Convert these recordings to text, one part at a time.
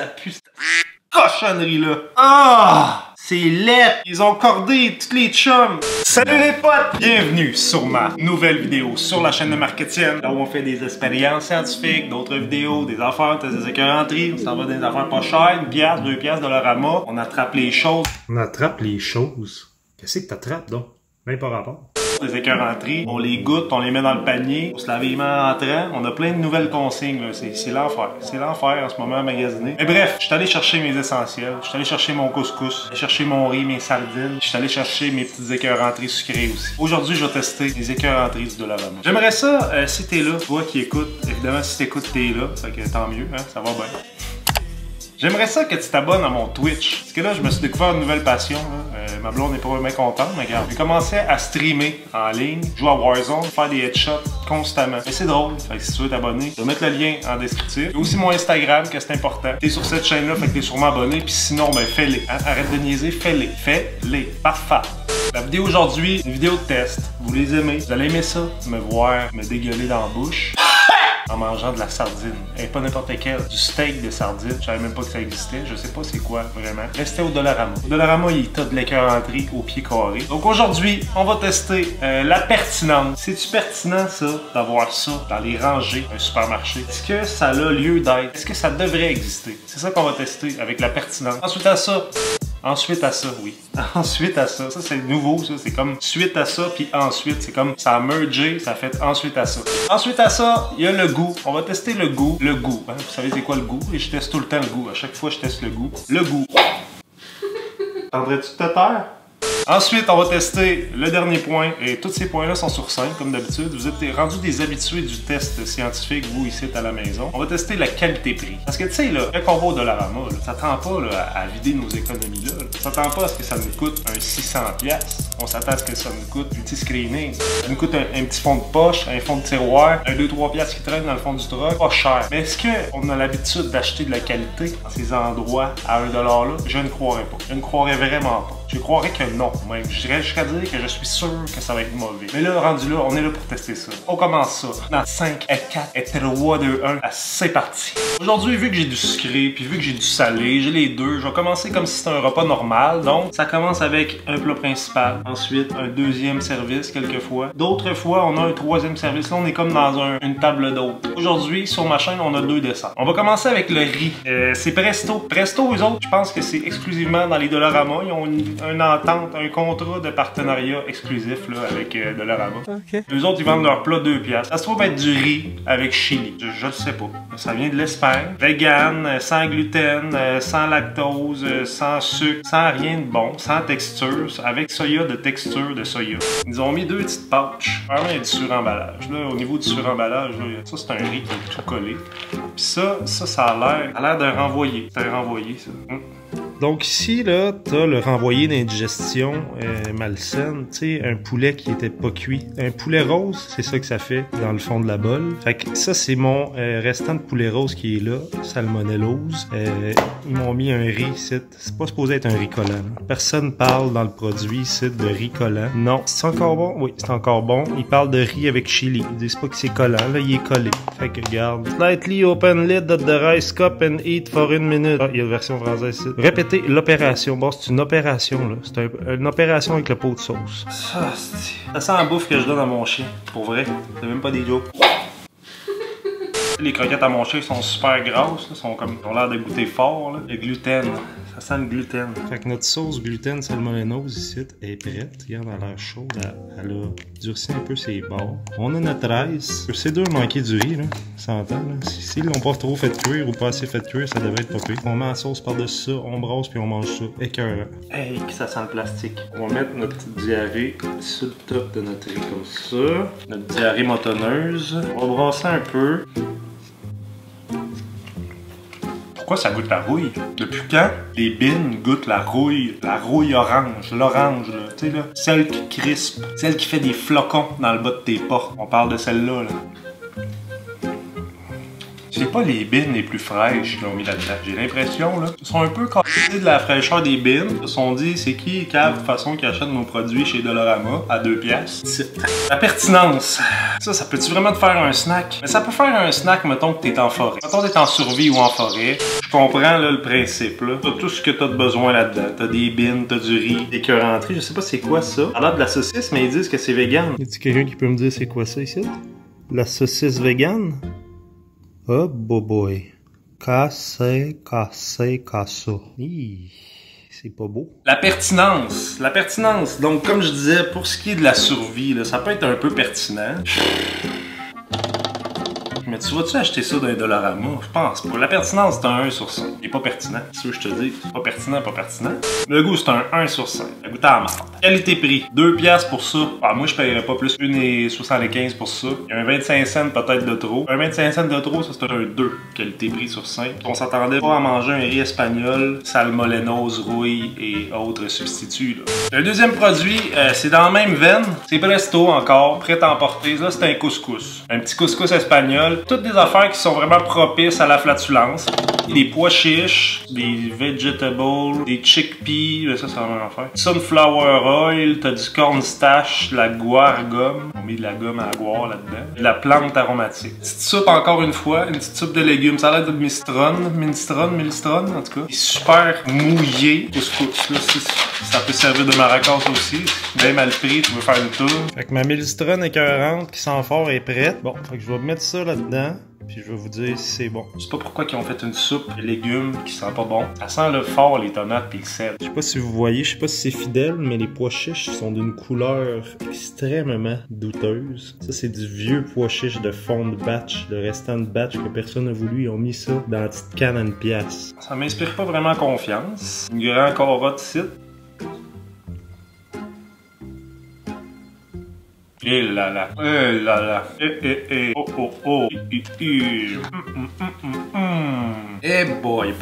pue cette cochonnerie-là. Ah! C'est laid! Ils ont cordé toutes les chums! Salut les potes! Bienvenue sur ma nouvelle vidéo sur la chaîne de Marketienne, là où on fait des expériences scientifiques, d'autres vidéos, des affaires, des écœuranteries, on s'en va des affaires pas chères, 1 piastre, 2 piastres de Dollarama, on attrape les choses. On attrape les choses? Qu'est-ce que t'attrapes donc? Même pas rapport. Des écœuranteries, on les goûte, on les met dans le panier, on se lave les mains en entrant, on a plein de nouvelles consignes, c'est l'enfer. C'est l'enfer en ce moment à magasiner. Mais bref, je suis allé chercher mes essentiels, je suis allé chercher mon couscous, je suis allé chercher mon riz, mes sardines, je suis allé chercher mes petites écœuranteries sucrées aussi. Aujourd'hui, je vais tester les écœuranteries du Dollarama. J'aimerais ça, si t'es là, toi qui écoutes, évidemment si t'écoutes, t'es là, ça fait que tant mieux, hein, ça va bien. J'aimerais ça que tu t'abonnes à mon Twitch. Parce que là, je me suis découvert une nouvelle passion. Ma blonde n'est pas vraiment contente, mais regarde. J'ai commencé à streamer en ligne, jouer à Warzone, faire des headshots constamment. Mais c'est drôle. Fait que si tu veux t'abonner, je vais mettre le lien en descriptif. Il y a aussi mon Instagram, que c'est important. T'es sur cette chaîne-là, fait que t'es sûrement abonné. Puis sinon, ben fais-les. Hein? Arrête de niaiser, fais-les. Fais-les. Parfait. La vidéo aujourd'hui, une vidéo de test. Vous les aimez. Vous allez aimer ça, me voir me dégueuler dans la bouche. En mangeant de la sardine. Et pas n'importe quelle. Du steak de sardine. Je savais même pas que ça existait. Je sais pas c'est quoi vraiment. Restez au Dollarama. Au Dollarama, il y a de l'écœuranterie au pied carré. Donc aujourd'hui, on va tester la pertinence. C'est-tu pertinent ça, d'avoir ça dans les rangées d'un supermarché? Est-ce que ça a lieu d'être? Est-ce que ça devrait exister? C'est ça qu'on va tester avec la pertinence. Ensuite à ça, oui. Ensuite à ça. Ça, c'est nouveau, ça. C'est comme suite à ça, puis ensuite. C'est comme ça a mergé, ça fait ensuite à ça. Ensuite à ça, il y a le goût. On va tester le goût. Le goût. Hein? Vous savez c'est quoi le goût? Et je teste tout le temps le goût. À chaque fois, je teste le goût. Le goût. Tendrais-tu de te taire? Ensuite, on va tester le dernier point, et tous ces points-là sont sur 5, comme d'habitude. Vous êtes rendus des habitués du test scientifique, vous, ici, à la maison. On va tester la qualité-prix. Parce que, tu sais, là, quand on va au Dollarama, là, ça tend pas là, à vider nos économies là. Ça tend pas à ce que ça nous coûte un 600$. On s'attend à ce que ça nous coûte du petit screening. Ça nous coûte un petit fond de poche, un fond de tiroir, un 2-3$ qui traîne dans le fond du truck. Pas cher. Mais est-ce qu'on a l'habitude d'acheter de la qualité dans ces endroits à 1$ là? Je ne croirais pas. Je ne croirais vraiment pas. Je croirais que non, même. Je dirais jusqu'à dire que je suis sûr que ça va être mauvais. Mais là, rendu là, on est là pour tester ça. On commence ça dans 5, 4, 3, 2, 1. C'est parti. Aujourd'hui, vu que j'ai du sucré, puis vu que j'ai du salé, j'ai les deux, je vais commencer comme si c'était un repas normal. Donc, ça commence avec un plat principal. Ensuite, un deuxième service, quelquefois. D'autres fois, on a un troisième service. Là, on est comme dans une table d'hôte. Aujourd'hui, sur ma chaîne, on a 2 desserts. On va commencer avec le riz. C'est Presto. Presto, eux autres, je pense que c'est exclusivement dans les Dollarama. Ils ont une entente, un contrat de partenariat exclusif là, avec Dollarama. Okay. Eux autres, ils vendent leur plat 2$. Ça se trouve être du riz avec chili. Je le sais pas. Ça vient de l'Espagne. Vegan, sans gluten, sans lactose, sans sucre, sans rien de bon, sans texture, avec soya de texture de soya. Ils ont mis 2 petites pouches. Vraiment, il y a du suremballage. Là, au niveau du suremballage, là, ça c'est un riz qui est tout collé. Puis ça a l'air d'un renvoyé. C'est un renvoyé, ça. Donc ici, là, t'as le renvoyé d'indigestion malsaine, tu sais, un poulet qui était pas cuit. Un poulet rose, c'est ça que ça fait dans le fond de la bolle. Fait que ça, c'est mon restant de poulet rose qui est là, salmonellose. Ils m'ont mis un riz ici. C'est pas supposé être un riz collant. Personne parle dans le produit ici de riz collant. Non. C'est encore bon? Oui, c'est encore bon. Ils parlent de riz avec chili. Ils disent pas que c'est collant, là, il est collé. Fait que regarde. Slightly open lid of the rice cup and eat for 1 minute. Ah, il y a la version française ici. Répétez l'opération. Bon, c'est une opération, là. C'est une opération avec le pot de sauce. Ça sent la bouffe que je donne à mon chien. Pour vrai. C'est même pas des jokes. Les croquettes à mon chien sont super grasses. Là. Ils ont l'air de goûter fort. Là. Le gluten. Ça sent le gluten. Fait que notre sauce gluten salmonellose ici est prête. Regarde, elle a l'air chaude. Elle a durci un peu ses bords. On a notre rice. C'est dur de manquer du riz, là. Ça s'entend, là. S'ils l'ont pas trop fait cuire ou pas assez fait cuire, ça devrait être pas pire. On met la sauce par-dessus ça, on brasse puis on mange ça. Écœurant. Hey, que ça sent le plastique. On va mettre notre petite diarrhée sur le top de notre riz comme ça. Notre diarrhée motonneuse. On va brasser un peu. Pourquoi ça goûte la rouille? Depuis quand les bines goûtent la rouille orange, l'orange, là, tu sais, là, celle qui crispe, celle qui fait des flocons dans le bas de tes portes. On parle de celle-là, là. c'est pas les bines les plus fraîches qu'ils ont mis là-dedans. J'ai l'impression, là. Ils sont un peu cassés de la fraîcheur des bines. Ils se sont dit, c'est qui, cave, de façon, qui achète nos produits chez Dollarama à 2 piastres. La pertinence. Ça peut-tu vraiment te faire un snack? Mais ça peut faire un snack, mettons que t'es en forêt. Mettons que t'es en survie ou en forêt. Je comprends, là, le principe, là. T'as tout ce que t'as de besoin là-dedans. T'as des bines, t'as du riz, des cœurs entrés. Je sais pas c'est quoi ça. Ça a l'air de la saucisse, mais ils disent que c'est vegan. Y a-t-il quelqu'un qui peut me dire c'est quoi ça ici? La saucisse vegan? Oh boy. Cassé. C'est pas beau. La pertinence. La pertinence. Donc, comme je disais, pour ce qui est de la survie, là, ça peut être un peu pertinent. Mais tu vas-tu acheter ça d'un Dollarama? Je pense pas. La pertinence, c'est un 1 sur 5. Il est pas pertinent. C'est ce que je te dis. Pas pertinent, pas pertinent. Le goût, c'est un 1 sur 5. Le goût à la marde. Qualité-prix. 2 piastres pour ça. Ah, moi, je paierais pas plus. 1,75 pour ça. Il y a un 25 cents peut-être de trop. Un 25 cents de trop, ça c'est un 2. Qualité-prix sur 5. On s'attendait pas à manger un riz espagnol, salmolénose, rouille et autres substituts. Là. Le deuxième produit, c'est dans la même veine. C'est Presto encore, prêt à emporter. Là, c'est un couscous. Un petit couscous espagnol. Toutes des affaires qui sont vraiment propices à la flatulence. Des pois chiches, des vegetables, des chickpeas, ça c'est la même affaire. Sunflower oil, t'as du cornstarch, de la guar gomme. On met de la gomme à la guar là-dedans. De la plante aromatique. Petite soupe encore une fois, une petite soupe de légumes. Ça a l'air de minestrone, en tout cas. C'est super mouillé. Couscous, là, ça peut servir de maracas aussi. Même à le prix, tu veux faire une tour. Fait que ma minestrone écœurante qui sent fort est prête. Bon, fait que je vais mettre ça là-dedans. Puis je vais vous dire si c'est bon. Je sais pas pourquoi ils ont fait une soupe de légumes qui sent pas bon. Ça sent le fort, les tomates puis le sel. Je sais pas si vous voyez, je sais pas si c'est fidèle, mais les pois chiches sont d'une couleur extrêmement douteuse. Ça, c'est du vieux pois chiche de fond de batch, de restant de batch que personne n'a voulu. Ils ont mis ça dans la petite canne à une pièce. Ça m'inspire pas vraiment confiance. Une grande carotte ici. Eh là là, oh. Eh boy.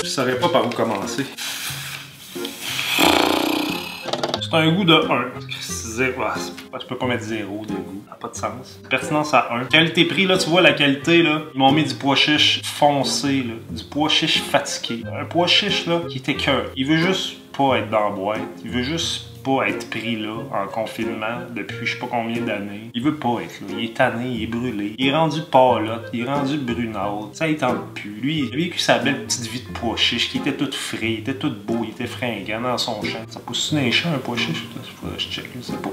Je saurais pas par où commencer. C'est un goût de 1. Je peux pas mettre 0 de goût. Ça n'a pas de sens. Pertinence à 1. Qualité-prix, là, tu vois la qualité, là. Ils m'ont mis du pois chiche foncé, là. Du pois chiche fatigué. Un pois chiche, là, qui est écœurant. Il veut juste pas être dans la boîte. Il veut juste pas être pris là en confinement depuis je sais pas combien d'années. Il veut pas être là. Il est tanné, il est brûlé. Il est rendu pâlotte, il est rendu brunâtre. Ça il tente plus. Lui, il a vécu sa belle petite vie de pois chiche qui était toute frais, il était tout beau, il était fringant dans son champ. Ça pousse dans les champs un pois chiche? Je check, je sais pas.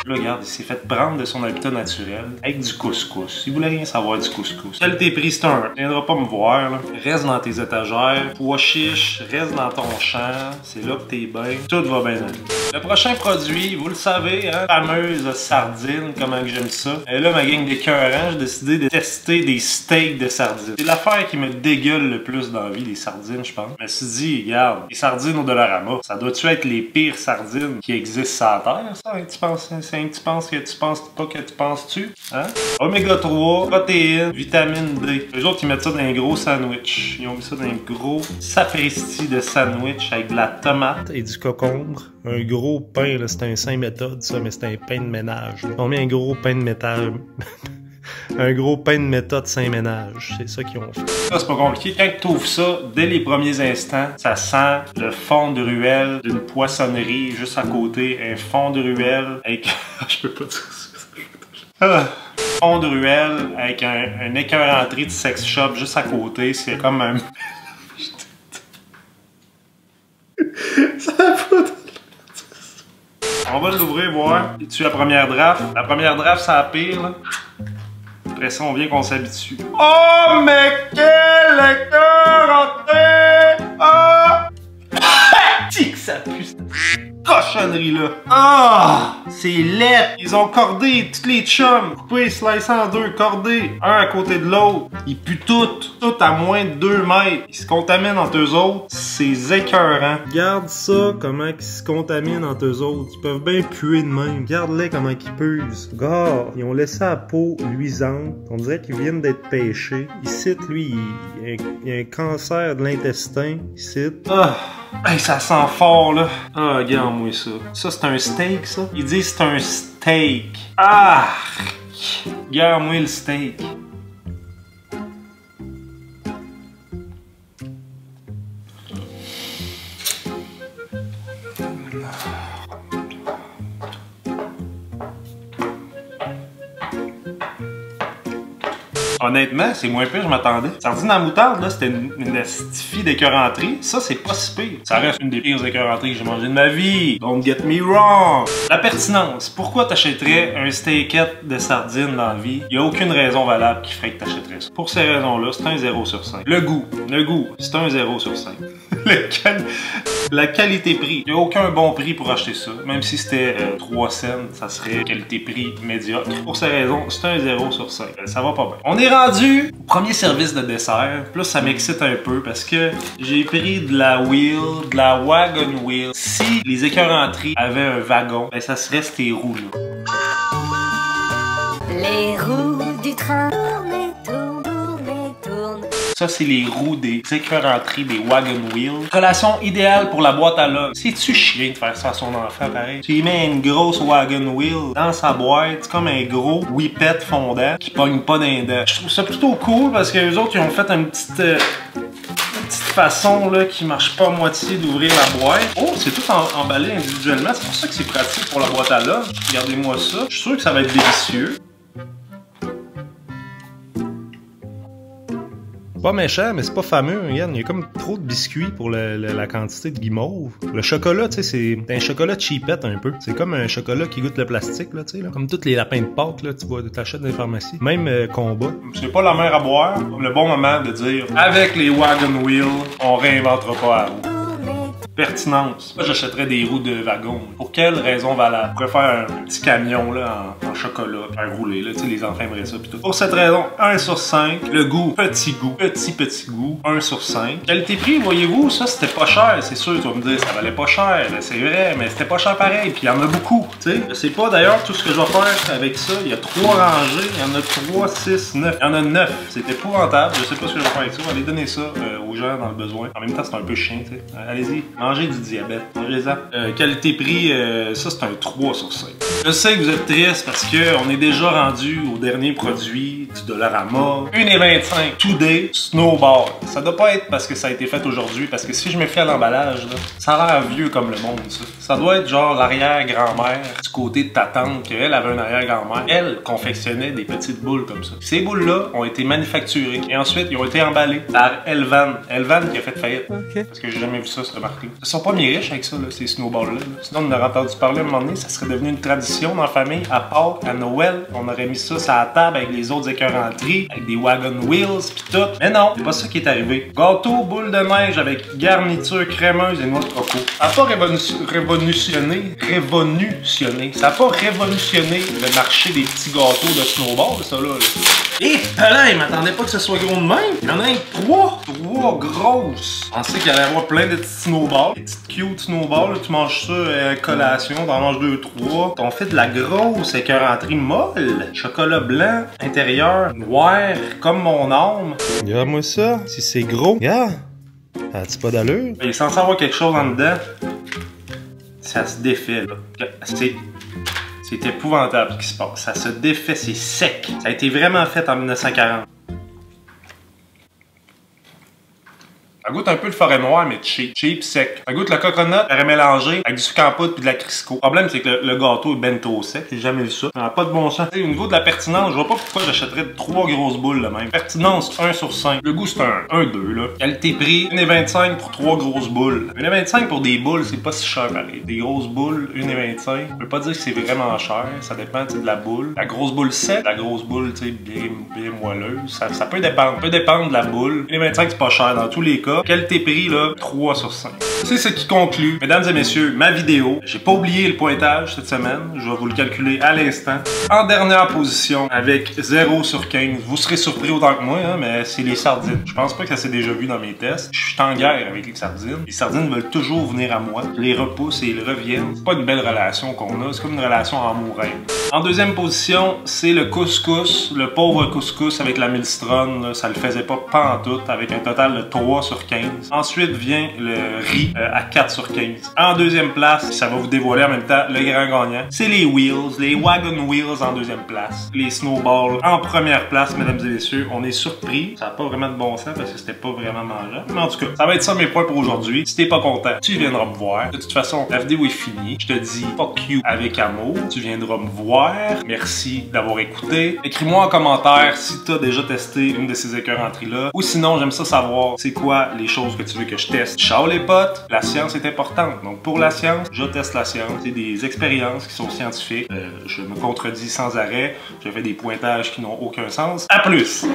Là, regarde, il s'est fait prendre de son habitat naturel avec du couscous. Il voulait rien savoir du couscous. Qualité-prix, c'est un 1. Tu viendras pas me voir, là. Reste dans tes étagères. Pois chiche, reste dans ton champ. C'est là que t'es bien. Tout va bien aller. Le prochain produit, vous le savez, hein, fameuse sardine, comment que j'aime ça. Et là, ma gang d'écœurants, j'ai décidé de tester des steaks de sardines. C'est l'affaire qui me dégueule le plus dans la vie, les sardines, je pense. Je me suis dit, regarde, les sardines au Dollarama, ça doit-tu être les pires sardines qui existent sur la Terre, ça? Hein, tu penses pas que tu penses-tu? Hein? Oméga 3, protéines, vitamine D. Les autres, ils mettent ça dans un gros sandwich. Ils ont mis ça dans un gros sapristi de sandwich avec de la tomate et du concombre. Un gros pain, là, c'est un Saint méthode, ça, mais c'est un pain de ménage. On met un gros pain de métal. Un gros pain de méthode Saint-Ménage. C'est ça qu'ils ont fait. Ça, c'est pas compliqué. Quand tu ouvres ça, dès les premiers instants, ça sent le fond de ruelle d'une poissonnerie juste à côté. Un fond de ruelle avec... Je peux pas dire ça. Fond de ruelle avec un écœuranterie de sex shop juste à côté. C'est comme un... Ça va pas... On va l'ouvrir, voir. Es-tu la première draft? La première draft, c'est la pire, là. Après ça, on vient qu'on s'habitue. Oh, mais quel écœuranté! Ah! Tic, ça pue! Cochonnerie là. Ah! C'est laid! Ils ont cordé tous les chums. Coupé, slice en deux, cordé. Un à côté de l'autre. Ils puent toutes à moins de 2 mètres. Ils se contaminent entre eux autres. C'est écœurant. Regarde ça, comment ils se contaminent entre eux autres. Ils peuvent bien puer de même. Regarde-les comment ils puent. Regarde, ils ont laissé la peau luisante. On dirait qu'ils viennent d'être pêchés. Ici, lui, il y a un cancer de l'intestin. Ici. Ah! Hey, ça sent fort, là. Ah, regarde-moi ça. Ça, c'est un steak, ça? Ils disent c'est un steak. Ah! Garde-moi le steak. Honnêtement, c'est moins pire, je m'attendais. Sardine à moutarde, là, c'était une stifie d'écœuranterie. Ça, c'est pas si pire. Ça reste une des pires écœuranteries que j'ai mangées de ma vie. Don't get me wrong. La pertinence. Pourquoi t'achèterais un steakette de sardines dans la vie? Y a aucune raison valable qui ferait que t'achèterais ça. Pour ces raisons-là, c'est un 0 sur 5. Le goût, c'est un 0 sur 5. La qualité-prix. Il n'y a aucun bon prix pour acheter ça. Même si c'était 3 cents, ça serait qualité-prix médiocre. Pour ces raisons, c'est un 0 sur 5. Ça va pas bien. On est rendu au premier service de dessert. Plus ça m'excite un peu parce que j'ai pris de la wheel, de la wagon wheel. Si les écœuranteries avaient un wagon, ben ça serait ces roues-là. Les roues du train tournent. Ça, c'est les roues des écœuranteries des wagon wheels. Relation idéale pour la boîte à lunch. C'est-tu chiant de faire ça à son enfant, pareil? Tu lui mets une grosse wagon wheel dans sa boîte, c'est comme un gros whippet fondant qui pogne pas d'un dent. Je trouve ça plutôt cool parce que les autres, ils ont fait une petite façon là qui marche pas à moitié d'ouvrir la boîte. Oh, c'est tout emballé individuellement. C'est pour ça que c'est pratique pour la boîte à lunch. Regardez-moi ça. Je suis sûr que ça va être délicieux. Pas méchant, mais c'est pas fameux. Regarde, il y a comme trop de biscuits pour la quantité de guimauve. Le chocolat, tu sais, c'est un chocolat cheapette un peu. C'est comme un chocolat qui goûte le plastique, là, tu sais, là. Comme tous les lapins de Pâques, là, tu vois, t'achètes dans les pharmacies. Même combat. C'est pas la mer à boire. Le bon moment de dire, avec les wagon wheels, on réinventera pas la roue. Pertinence. Moi, j'achèterais des roues de wagon. Pour quelle raison valable? Je pourrais faire un petit camion là, en chocolat, un roulé, là, tu sais, les enfants aimeraient ça pis tout. Pour cette raison, 1 sur 5. Le goût, petit goût, 1 sur 5. Qualité-prix, voyez-vous, ça c'était pas cher, c'est sûr, tu vas me dire, ça valait pas cher, c'est vrai, mais c'était pas cher pareil, puis il y en a beaucoup, tu sais. Je sais pas d'ailleurs tout ce que je vais faire avec ça. Il y a 3 rangées, il y en a 3, 6, 9. Il y en a 9. C'est épouvantable, je sais pas ce que je vais faire avec ça. Allez donner ça aux gens dans le besoin. En même temps, c'est un peu chiant, tu sais. Allez-y. Mangez du diabète. Mangez-en. Qualité-prix, ça c'est un 3 sur 5. Je sais que vous êtes triste parce qu'on est déjà rendu au dernier produit du Dollarama. 1,25. Today Snowball. Ça doit pas être parce que ça a été fait aujourd'hui, parce que si je me fie à l'emballage, ça a l'air vieux comme le monde, ça. Ça doit être genre l'arrière-grand-mère du côté de ta tante, qu'elle avait une arrière-grand-mère. Elle confectionnait des petites boules comme ça. Ces boules-là ont été manufacturées et ensuite ils ont été emballées par Elvan. Elvan qui a fait faillite. Okay. Parce que j'ai jamais vu ça, cette marque-là. Ils sont pas mis riches avec ça, là, ces snowballs-là. Sinon, on aurait entendu parler à un moment donné, ça serait devenu une tradition dans la famille. À Pâques, à Noël, on aurait mis ça sur la table avec les autres écœuranteries, avec des wagon wheels pis tout. Mais non, c'est pas ça qui est arrivé. Gâteau, boule de neige avec garniture crémeuse et noix de coco. Ça n'a pas révolutionné. Ça n'a pas révolutionné le marché des petits gâteaux de snowball, ça là. Et là, il m'attendait pas que ce soit gros de même. Il y en a 3 grosses. On sait qu'il allait y avoir plein de petits snowballs. Des petites cute snowballs, là, tu manges ça à collation, t'en manges 2-3. On fait de la grosse écœuranterie molle. Chocolat blanc, intérieur noir, comme mon âme. Regarde-moi ça, si c'est gros. Regarde, ça a-tu pas d'allure? Il est censé avoir quelque chose en dedans. Ça se défait, là. C'est épouvantable ce qui se passe. Ça se défait, c'est sec. Ça a été vraiment fait en 1940. Ça goûte un peu le forêt noire, mais cheap sec. Ça goûte le coconut mélangé avec du sucre en poudre puis de la Crisco. Le problème, c'est que le gâteau est bento sec. J'ai jamais vu ça. Ça n'a pas de bon sens. Au niveau de la pertinence, je vois pas pourquoi j'achèterais 3 grosses boules de même. Pertinence, 1 sur 5. Le goût, c'est un 2, là. Qualité-prix, 1,25 pour 3 grosses boules. 1,25 pour des boules, c'est pas si cher, pareil. Des grosses boules, 1,25. Je veux pas dire que c'est vraiment cher. Ça dépend, de la boule. La grosse boule sec, la grosse boule, tu sais, bien moelleuse. Ça peut dépendre. Ça peut dépendre de la boule. 1,25, c'est pas cher dans tous les cas. Qualité-prix, là, 3 sur 5. C'est ce qui conclut, mesdames et messieurs, ma vidéo. J'ai pas oublié le pointage cette semaine. Je vais vous le calculer à l'instant. En dernière position, avec 0 sur 15. Vous serez surpris autant que moi, hein, mais c'est les sardines. Je pense pas que ça s'est déjà vu dans mes tests. Je suis en guerre avec les sardines. Les sardines veulent toujours venir à moi. Je les repousse et ils reviennent. C'est pas une belle relation qu'on a. C'est comme une relation amour-haine. En deuxième position, c'est le couscous. Le pauvre couscous avec la minestrone. Là, ça le faisait pas pantoute avec un total de 3 sur 15. Ensuite vient le riz noté à 4 sur 15. En deuxième place, ça va vous dévoiler en même temps le grand gagnant, c'est les Wheels, les Wagon Wheels en deuxième place. Les Snowballs en première place, mesdames et messieurs. On est surpris. Ça n'a pas vraiment de bon sens parce que c'était pas vraiment mangeable. Mais en tout cas, ça va être ça mes points pour aujourd'hui. Si t'es pas content, tu viendras me voir. De toute façon, la vidéo est finie. Je te dis fuck you avec amour. Tu viendras me voir. Merci d'avoir écouté. Écris-moi en commentaire si t'as déjà testé une de ces écœuranteries-là. Ou sinon, j'aime ça savoir c'est quoi les choses que tu veux que je teste. Ciao les potes! La science est importante. Donc pour la science, je teste la science. C'est des expériences qui sont scientifiques. Je me contredis sans arrêt. Je fais des pointages qui n'ont aucun sens. À plus!